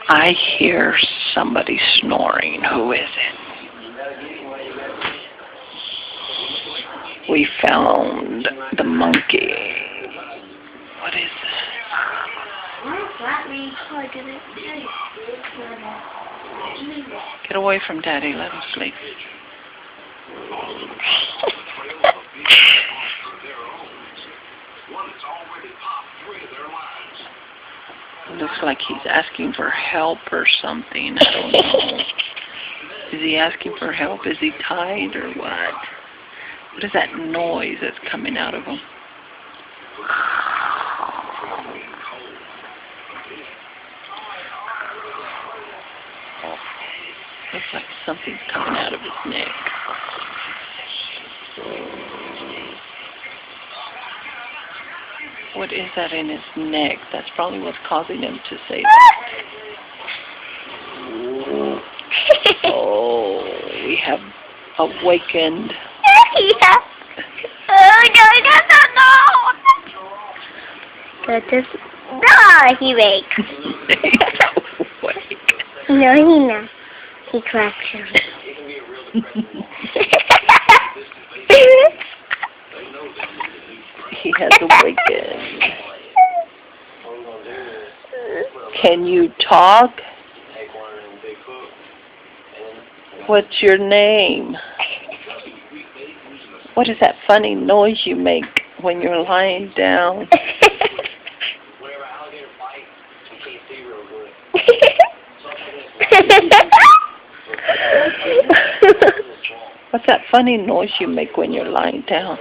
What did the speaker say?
I hear somebody snoring. Who is it? We found the monkey. What is this? Get away from Daddy. Let him sleep. Looks like he's asking for help or something. I don't know. Is he asking for help? Is he tied or what? What is that noise that's coming out of him? Looks like something's coming out of his neck. What is that in his neck? That's probably what's causing him to say that. Oh, we have awakened. Yeah. Oh, no. That is... No, he wakes. He's awake. No, he not. He cracks him. He has awakened. Can you talk? What's your name? What is that funny noise you make when you're lying down? What's that funny noise you make when you're lying down?